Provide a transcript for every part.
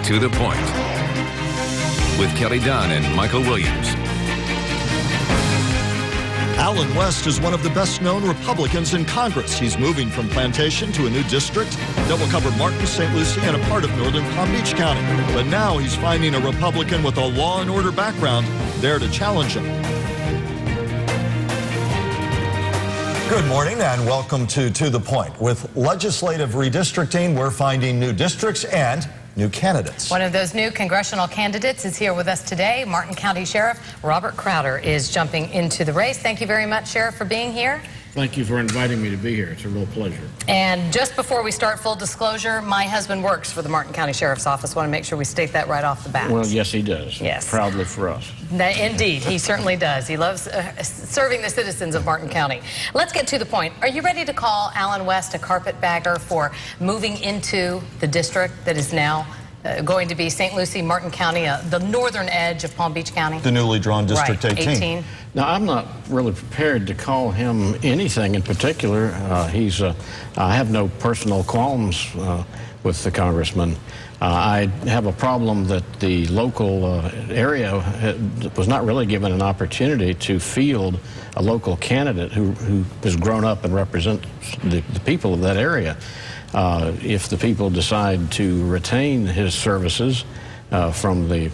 To the Point with Kelly Dunn and Michael Williams. Allen West is one of the best-known Republicans in Congress. He's moving from Plantation to a new district that will cover Martin, St. Lucie, and a part of northern Palm Beach County. But now he's finding a Republican with a law and order background there to challenge him. Good morning and welcome to the Point. With legislative redistricting, we're finding new districts and new candidates. One of those new congressional candidates is here with us today. Martin County Sheriff Robert Crowder is jumping into the race. Thank you very much, Sheriff, for being here. Thank you for inviting me to be here. It's a real pleasure. And just before we start, full disclosure, my husband works for the Martin County Sheriff's Office. Want to make sure we state that right off the bat. Well, yes, he does. Yes. Proudly for us. Indeed, he certainly does. He loves serving the citizens of Martin County. Let's get to the point. Are you ready to call Allen West a carpetbagger for moving into the district that is now going to be St. Lucie, Martin County, the northern edge of Palm Beach County? The newly drawn District right, 18. Now, I'm not really prepared to call him anything in particular. I have no personal qualms with the congressman. I have a problem that the local area was not really given an opportunity to field a local candidate who has grown up and represents the people of that area. If the people decide to retain his services from the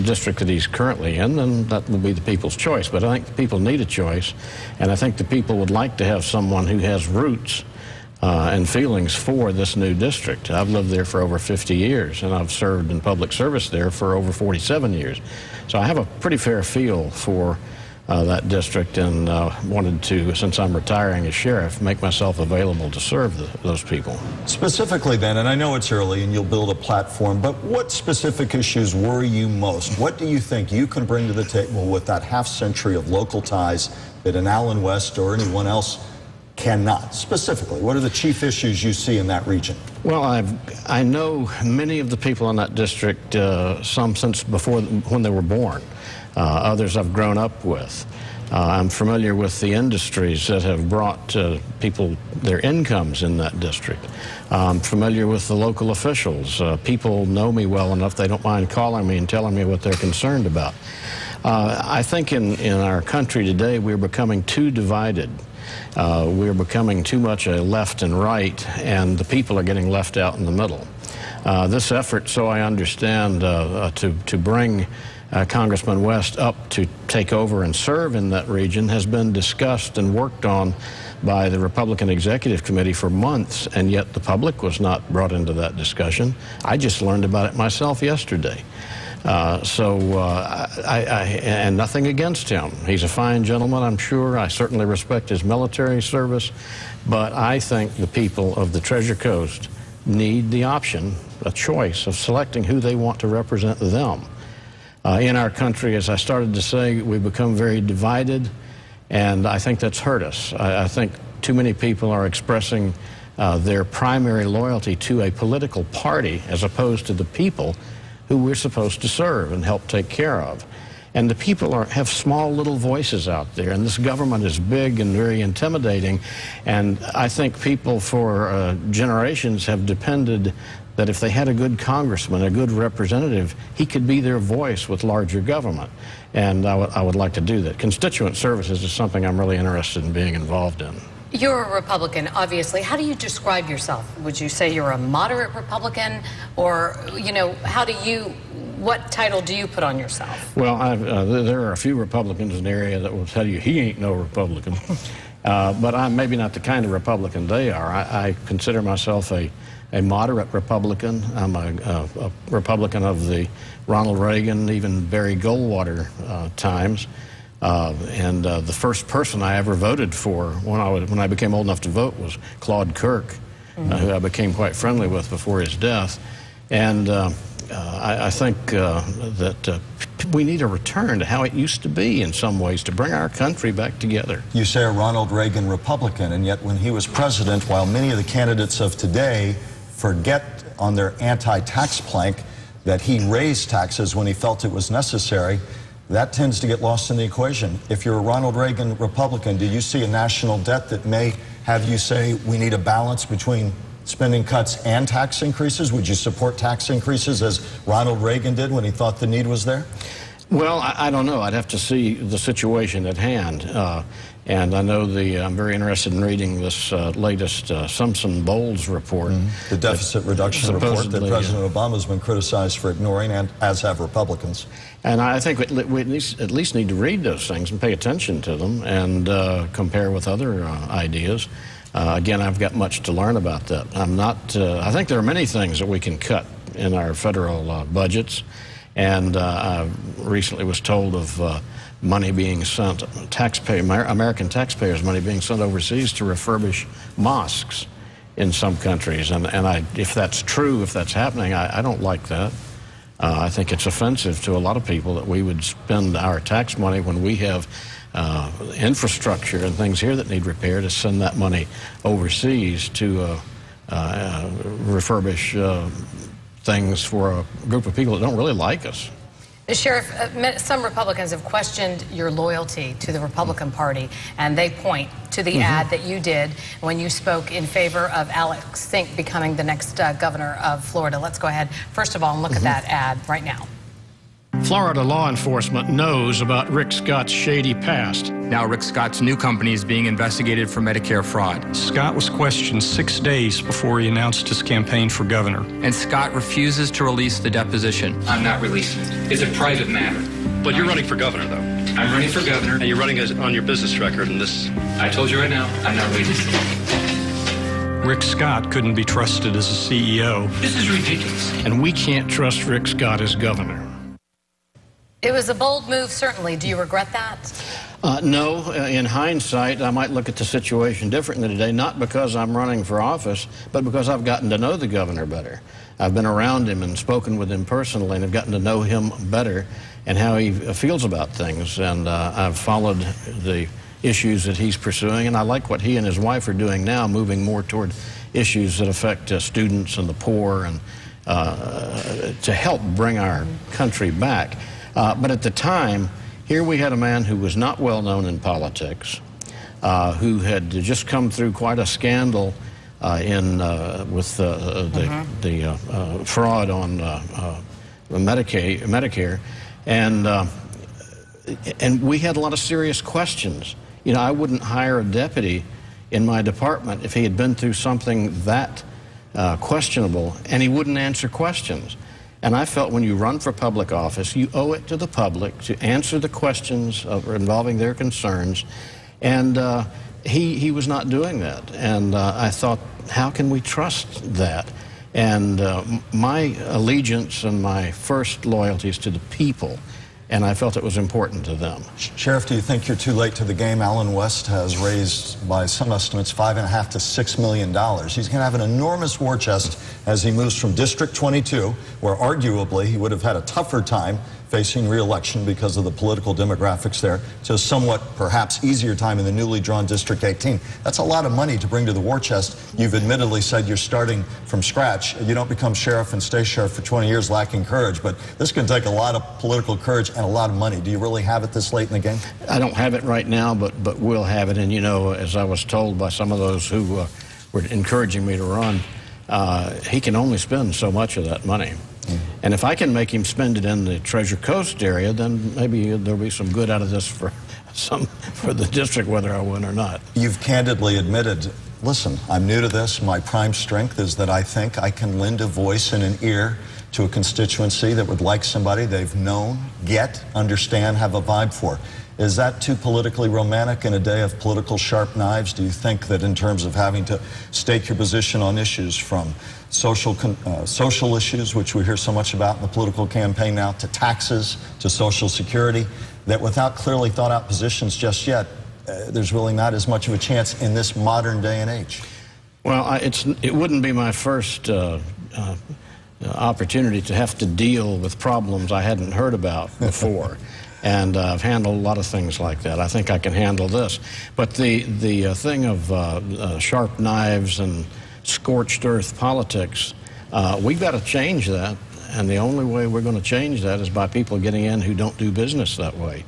district that he's currently in, then that will be the people's choice. But I think the people need a choice, and I think the people would like to have someone who has roots and feelings for this new district. I've lived there for over 50 years, and I've served in public service there for over 47 years. So I have a pretty fair feel for that district, and wanted to, since I'm retiring as sheriff, make myself available to serve those people. Specifically then, and I know it's early and you'll build a platform, but what specific issues worry you most? What do you think you can bring to the table with that half century of local ties that an Allen West or anyone else cannot? Specifically, what are the chief issues you see in that region? Well, I know many of the people in that district, some since before when they were born. Others I've grown up with. I'm familiar with the industries that have brought people their incomes in that district. I'm familiar with the local officials. People know me well enough they don't mind calling me and telling me what they're concerned about. I think in our country today we're becoming too divided. We're becoming too much a left and right, and the people are getting left out in the middle. This effort, so I understand, to bring Congressman West up to take over and serve in that region has been discussed and worked on by the Republican Executive Committee for months, and yet the public was not brought into that discussion. I just learned about it myself yesterday. And nothing against him. He's a fine gentleman, I'm sure. I certainly respect his military service, but I think the people of the Treasure Coast need the option, a choice of selecting who they want to represent them. In our country, as I started to say, we've become very divided, and I think that's hurt us. I think too many people are expressing their primary loyalty to a political party as opposed to the people who we're supposed to serve and help take care of. And the people have small little voices out there, and this government is big and very intimidating, and I think people for generations have depended that if they had a good congressman, a good representative, he could be their voice with larger government. And I would like to do that. Constituent services is something I'm really interested in being involved in. You're a Republican, obviously. How do you describe yourself? Would you say you're a moderate Republican, or, you know, what title do you put on yourself? Well, there are a few Republicans in the area that will tell you he ain't no Republican. But I'm maybe not the kind of Republican they are. I consider myself a moderate Republican. I'm a Republican of the Ronald Reagan, even Barry Goldwater times. The first person I ever voted for when I became old enough to vote was Claude Kirk, who I became quite friendly with before his death. And I think that we need a return to how it used to be in some ways, to bring our country back together. You say a Ronald Reagan Republican, and yet when he was president, while many of the candidates of today forget on their anti-tax plank that he raised taxes when he felt it was necessary, that tends to get lost in the equation. If you're a Ronald Reagan Republican, do you see a national debt that may have you say we need a balance between spending cuts and tax increases? Would you support tax increases as Ronald Reagan did when he thought the need was there? Well, I don't know. I'd have to see the situation at hand. And I know I'm very interested in reading this latest Simpson-Bowles report. The deficit reduction report that President Obama's been criticized for ignoring, and as have Republicans. And I think we at least need to read those things and pay attention to them and compare with other ideas. Again, I've got much to learn about that. I think there are many things that we can cut in our federal budgets. And I recently was told of money being sent, American taxpayers' money being sent overseas to refurbish mosques in some countries. And if that's true, if that's happening, I don't like that. I think it's offensive to a lot of people that we would spend our tax money when we have infrastructure and things here that need repair to send that money overseas to refurbish things for a group of people that don't really like us. Sheriff, some Republicans have questioned your loyalty to the Republican Party, and they point to the ad that you did when you spoke in favor of Alex Sink becoming the next governor of Florida. Let's go ahead, first of all, and look at that ad right now. Florida law enforcement knows about Rick Scott's shady past. Now Rick Scott's new company is being investigated for Medicare fraud. Scott was questioned 6 days before he announced his campaign for governor. And Scott refuses to release the deposition. I'm not releasing it. It's a private matter. But you're running for governor, though. I'm running for governor. And you're running on your business record, and this... I told you right now, I'm not releasing it. Rick Scott couldn't be trusted as a CEO. This is ridiculous. And we can't trust Rick Scott as governor. It was a bold move, certainly. Do you regret that? No. In hindsight, I might look at the situation differently today, not because I'm running for office, but because I've gotten to know the governor better. I've been around him and spoken with him personally, and I've gotten to know him better and how he feels about things. And I've followed the issues that he's pursuing, and I like what he and his wife are doing now, moving more toward issues that affect students and the poor, and to help bring our country back. But at the time, here we had a man who was not well known in politics, who had just come through quite a scandal with the fraud on Medicare, and we had a lot of serious questions. You know, I wouldn't hire a deputy in my department if he had been through something that questionable, and he wouldn't answer questions. And I felt when you run for public office, you owe it to the public to answer the questions involving their concerns. And he was not doing that. And I thought, how can we trust that? And my allegiance and my first loyalty is to the people. And I felt it was important to them. Sheriff, do you think you're too late to the game? Allen West has raised, by some estimates, $5.5 to $6 million. He's going to have an enormous war chest as he moves from District 22, where arguably he would have had a tougher time facing re-election because of the political demographics there, to a somewhat perhaps easier time in the newly drawn District 18. That's a lot of money to bring to the war chest. You've admittedly said you're starting from scratch. You don't become sheriff and stay sheriff for 20 years lacking courage, but this can take a lot of political courage and a lot of money. Do you really have it this late in the game? I don't have it right now, but we'll have it. And, you know, as I was told by some of those who were encouraging me to run, he can only spend so much of that money. And if I can make him spend it in the Treasure Coast area, then maybe there'll be some good out of this for the district, whether I win or not. You've candidly admitted, listen, I'm new to this. My prime strength is that I think I can lend a voice and an ear to a constituency that would like somebody they've known, get, understand, have a vibe for. Is that too politically romantic in a day of political sharp knives? Do you think that in terms of having to stake your position on issues from social issues, which we hear so much about in the political campaign now, to taxes, to Social Security, that without clearly thought out positions just yet, there's really not as much of a chance in this modern day and age? Well, it wouldn't be my first opportunity to have to deal with problems I hadn't heard about before. And I've handled a lot of things like that. I think I can handle this. But the thing of sharp knives and scorched earth politics, we've got to change that. And the only way we're going to change that is by people getting in who don't do business that way.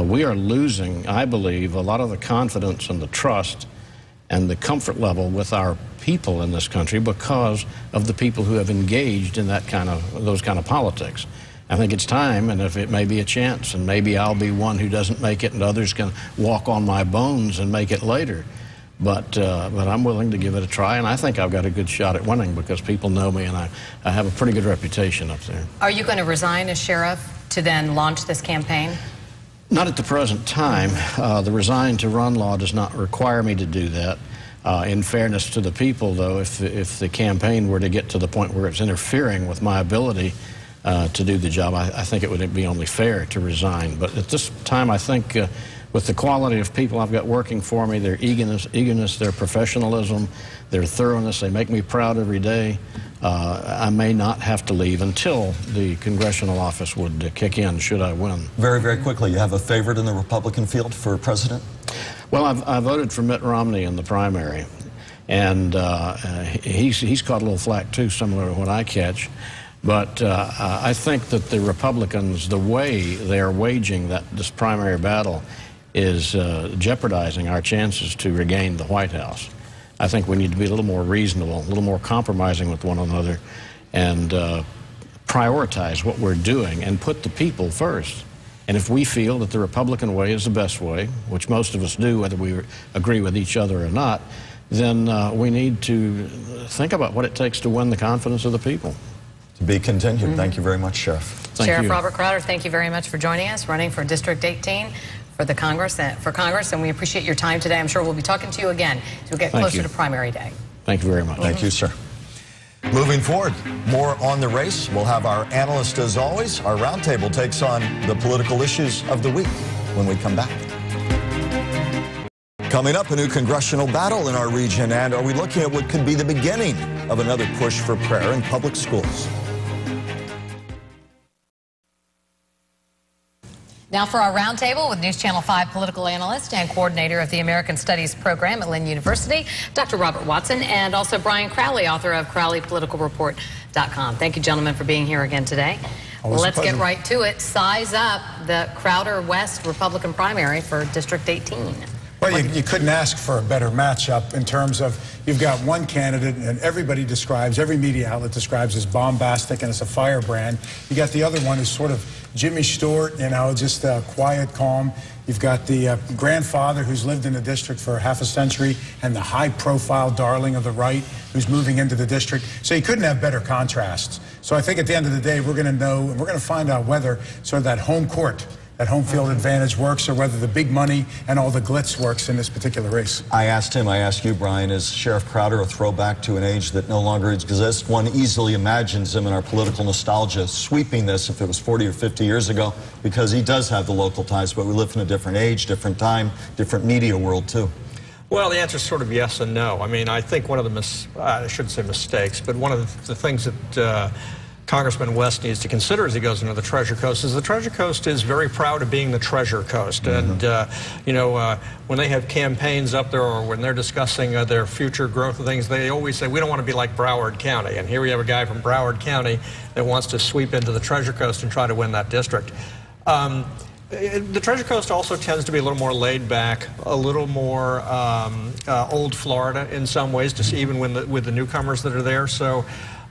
We are losing, I believe, a lot of the confidence and the trust and the comfort level with our people in this country because of the people who have engaged in those kind of politics. I think it's time, and if it may be a chance, and maybe I'll be one who doesn't make it and others can walk on my bones and make it later. But I'm willing to give it a try, and I think I've got a good shot at winning because people know me and I have a pretty good reputation up there. Are you going to resign as sheriff to then launch this campaign? Not at the present time. The resign to run law does not require me to do that. In fairness to the people, though, if the campaign were to get to the point where it's interfering with my ability to do the job, I think it would be only fair to resign. But at this time, I think with the quality of people I've got working for me, their eagerness, their professionalism, their thoroughness, they make me proud every day. I may not have to leave until the congressional office would kick in, should I win. Very, very quickly, you have a favorite in the Republican field for president? Well, I voted for Mitt Romney in the primary, and he's caught a little flack, too, similar to what I catch. But I think that the Republicans, the way they are waging this primary battle is jeopardizing our chances to regain the White House. I think we need to be a little more reasonable, a little more compromising with one another, and prioritize what we're doing and put the people first. And if we feel that the Republican way is the best way, which most of us do, whether we agree with each other or not, then we need to think about what it takes to win the confidence of the people. To be continued. Thank you very much, Sheriff. Thank Sheriff you. Robert Crowder, thank you very much for joining us, running for District 18 for the Congress, and we appreciate your time today. I'm sure we'll be talking to you again as we get closer to primary day. Thank you very much. Thank you, sir. Moving forward, more on the race. We'll have our analyst as always. Our roundtable takes on the political issues of the week when we come back. Coming up, a new congressional battle in our region, and are we looking at what could be the beginning of another push for prayer in public schools? Now for our roundtable with News Channel 5 political analyst and coordinator of the American Studies program at Lynn University, Dr. Robert Watson, and also Brian Crowley, author of CrowleyPoliticalReport.com. Thank you, gentlemen, for being here again today. Well, let's get right to it. Size up the Crowder West Republican primary for District 18. Well, you couldn't ask for a better matchup in terms of you've got one candidate and everybody describes, every media outlet describes as bombastic and as a firebrand. You got the other one who's sort of Jimmy Stewart, you know, just quiet, calm. You've got the grandfather who's lived in the district for half a century and the high-profile darling of the right who's moving into the district. So you couldn't have better contrasts. So I think at the end of the day, we're going to know and we're going to find out whether sort of that home court, that home field advantage works, or whether the big money and all the glitz works in this particular race. I asked you, Brian, is Sheriff Crowder a throwback to an age that no longer exists? One easily imagines him in our political nostalgia sweeping this if it was 40 or 50 years ago, because he does have the local ties, but we live in a different age, different time, different media world, too. Well, the answer is sort of yes and no. I mean, I think one of the, I shouldn't say mistakes, but one of the things that Congressman West needs to consider as he goes into the Treasure Coast is the Treasure Coast is very proud of being the Treasure Coast. And, you know, when they have campaigns up there or when they're discussing their future growth of things, they always say, we don't want to be like Broward County. And here we have a guy from Broward County that wants to sweep into the Treasure Coast and try to win that district. The Treasure Coast also tends to be a little more laid back, a little more old Florida in some ways, just even with the newcomers that are there. So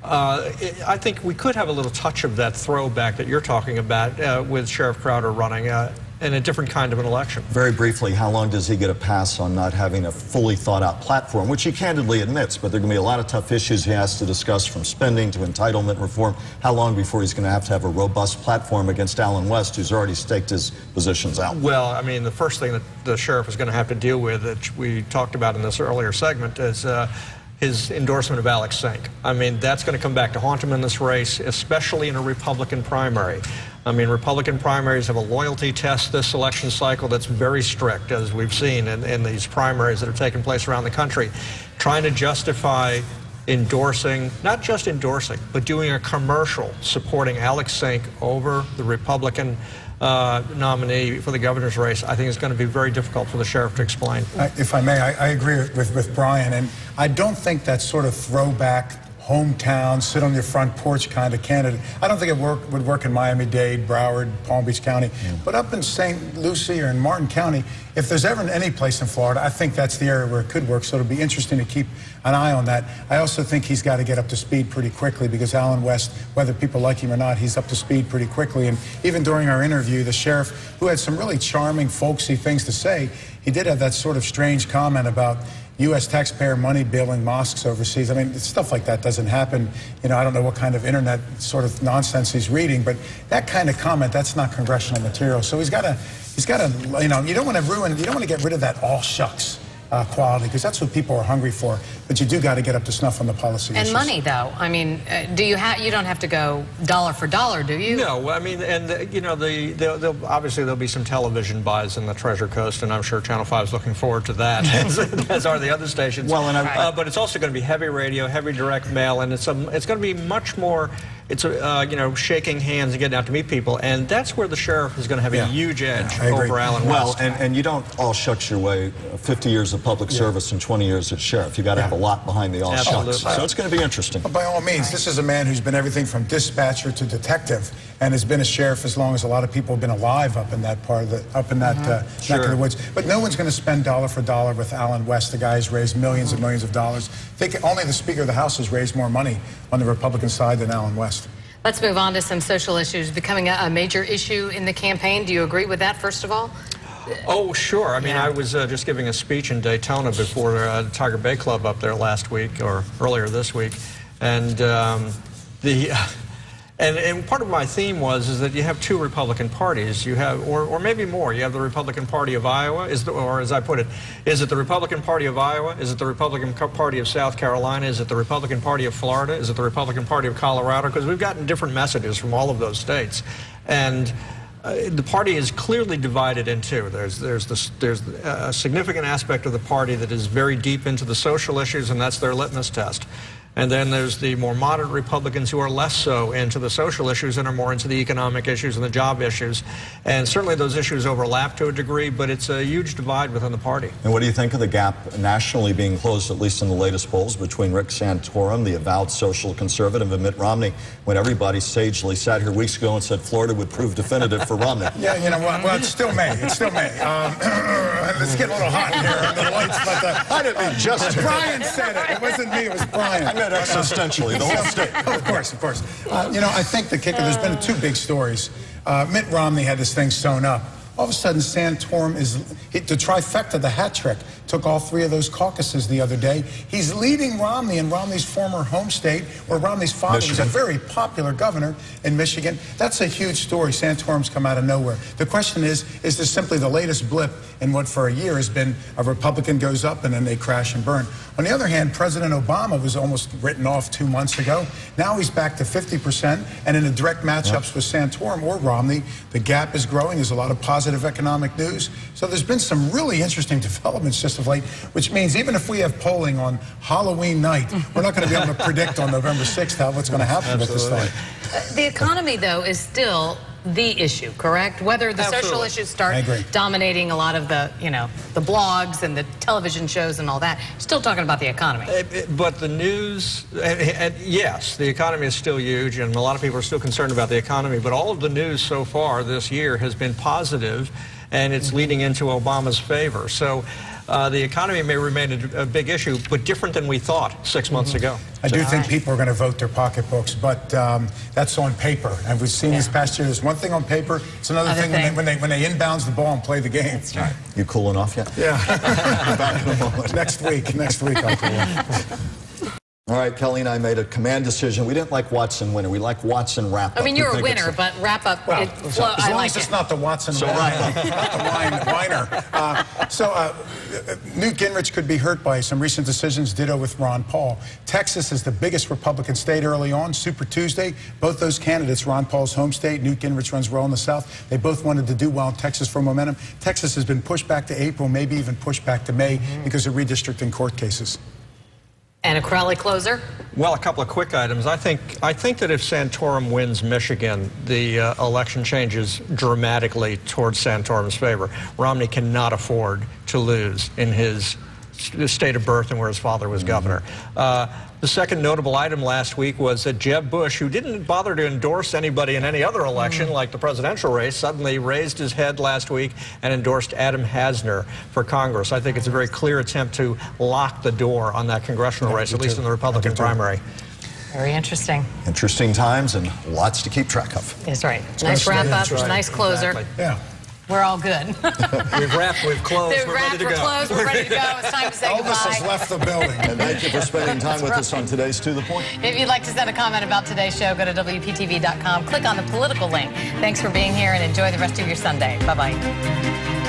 I think we could have a little touch of that throwback that you're talking about with Sheriff Crowder running in a different kind of an election. Very briefly, how long does he get a pass on not having a fully thought-out platform, which he candidly admits, but there are going to be a lot of tough issues he has to discuss, from spending to entitlement reform. How long before he's going to have a robust platform against Allen West, who's already staked his positions out? Well, I mean, the first thing that the sheriff is going to have to deal with, that we talked about in this earlier segment, is his endorsement of Alex Sink. I mean, that's going to come back to haunt him in this race, especially in a Republican primary. I mean, Republican primaries have a loyalty test this election cycle that's very strict, as we've seen in these primaries that have taken place around the country. Trying to justify endorsing, not just endorsing, but doing a commercial supporting Alex Sink over the Republican nominee for the governor's race, I think is going to be very difficult for the sheriff to explain. If I may, I agree with Brian, and I don't think that sort of throwback hometown, sit on your front porch kind of candidate. I don't think it would work in Miami-Dade, Broward, Palm Beach County. But up in St. Lucie or in Martin County, if there's ever any place in Florida, I think that's the area where it could work. So it'll be interesting to keep an eye on that. I also think he's got to get up to speed pretty quickly, because Alan West, whether people like him or not, he's up to speed pretty quickly. And even during our interview, the sheriff, who had some really charming, folksy things to say, he did have that sort of strange comment about U.S. taxpayer money bailing mosques overseas. I mean, stuff like that doesn't happen. You know, I don't know what kind of internet sort of nonsense he's reading, but that kind of comment, that's not congressional material. So he's got to, you know, you don't want to get rid of that all shucks quality, because that's what people are hungry for. But you do got to get up to snuff on the policy issues. And money, though. I mean, you don't have to go dollar for dollar, do you? No, I mean, and you know, obviously there'll be some television buys in the Treasure Coast, and I'm sure Channel 5 is looking forward to that, as are the other stations. Well, and but it's also going to be heavy radio, heavy direct mail, and it's going to be much more. It's you know, shaking hands and getting out to meet people, and that's where the sheriff is going to have a huge edge over Alan West. Well, and you don't all shucks your way 50 years of public service and 20 years as sheriff. You got to have a lot behind the all shucks. So it's going to be interesting. But by all means, this is a man who's been everything from dispatcher to detective, and has been a sheriff as long as a lot of people have been alive up in that part of the neck of the woods. But no one's going to spend dollar for dollar with Alan West, the guy who's raised millions and millions of dollars. Only the Speaker of the House has raised more money on the Republican side than Alan West. Let's move on to some social issues becoming a major issue in the campaign. Do you agree with that, first of all? Oh, sure. I mean, I was just giving a speech in Daytona before the Tiger Bay Club up there last week, or earlier this week, and and part of my theme was that you have two Republican parties. You have, or maybe more. You have the Republican Party of Iowa, or as I put it, is it the Republican Party of Iowa? Is it the Republican Party of South Carolina? Is it the Republican Party of Florida? Is it the Republican Party of Colorado? Because we've gotten different messages from all of those states, and the party is clearly divided in two. There's a significant aspect of the party that is very deep into the social issues, and that's their litmus test. And then there's the more moderate Republicans who are less so into the social issues and are more into the economic issues and the job issues. And certainly those issues overlap to a degree, but it's a huge divide within the party. And what do you think of the gap nationally being closed, at least in the latest polls, between Rick Santorum, the avowed social conservative, and Mitt Romney, when everybody sagely sat here weeks ago and said Florida would prove definitive for Romney? Yeah, you know, well, it still may. It still may. Let's get a little hot here under the lights. But I didn't mean just Brian said it. It wasn't me. It was Brian. Existentially, the whole state. Of course, of course. You know, I think the kicker, there's been two big stories. Mitt Romney had this thing sewn up. All of a sudden, Santorum the trifecta, the hat trick, took all three of those caucuses the other day. He's leading Romney in Romney's former home state, where Romney's father was a very popular governor in Michigan. That's a huge story. Santorum's come out of nowhere. The question is this simply the latest blip in what for a year has been a Republican goes up and then they crash and burn? On the other hand, President Obama was almost written off 2 months ago. Now he's back to 50%, and in the direct matchups with Santorum or Romney, the gap is growing. There's a lot of positive economic news. So there's been some really interesting developments just of late, which means even if we have polling on Halloween night, we're not going to be able to predict on November 6th what's going to happen with this thing. The economy, though, is still the issue, correct? Whether the social issues start dominating a lot of the, you know, the blogs and the television shows and all that, still talking about the economy. But the news, and yes, the economy is still huge, and a lot of people are still concerned about the economy, but all of the news so far this year has been positive, and it's leading into Obama's favor. So the economy may remain a big issue, but different than we thought 6 months ago. I do think people are going to vote their pocketbooks, but that's on paper. And we've seen this past year, there's one thing on paper, it's another thing when they inbounds the ball and play the game. That's right. You cooling off yet? Yeah. Back in a moment. Next week I'll cool off. All right, Kelly and I made a command decision. We didn't like Watson winner. We like Watson wrap-up. I mean, you're a winner, but wrap-up, well, as long as it's not the Watson wrap-up, not the whiner. Newt Gingrich could be hurt by some recent decisions, ditto with Ron Paul. Texas is the biggest Republican state early on, Super Tuesday. Both those candidates, Ron Paul's home state, Newt Gingrich runs well in the South. They both wanted to do well in Texas for momentum. Texas has been pushed back to April, maybe even pushed back to May because of redistricting court cases. And a Crowley closer? Well, a couple of quick items. I think that if Santorum wins Michigan, the election changes dramatically towards Santorum's favor. Romney cannot afford to lose in his state of birth and where his father was governor. The second notable item last week was that Jeb Bush, who didn't bother to endorse anybody in any other election like the presidential race, suddenly raised his head last week and endorsed Adam Hasner for Congress. I think it's a very clear attempt to lock the door on that congressional race, at least in the Republican primary. Very interesting. Interesting times and lots to keep track of. That's right. Nice wrap up, nice closer. Exactly. Yeah. We're all good. We've wrapped, we've closed, we're ready to go. We're closed, we're ready to go. It's time to say Elvis has goodbye. left the building. And thank you for spending time with us on today's To The Point. If you'd like to send a comment about today's show, go to WPTV.com, click on the political link. Thanks for being here and enjoy the rest of your Sunday. Bye-bye.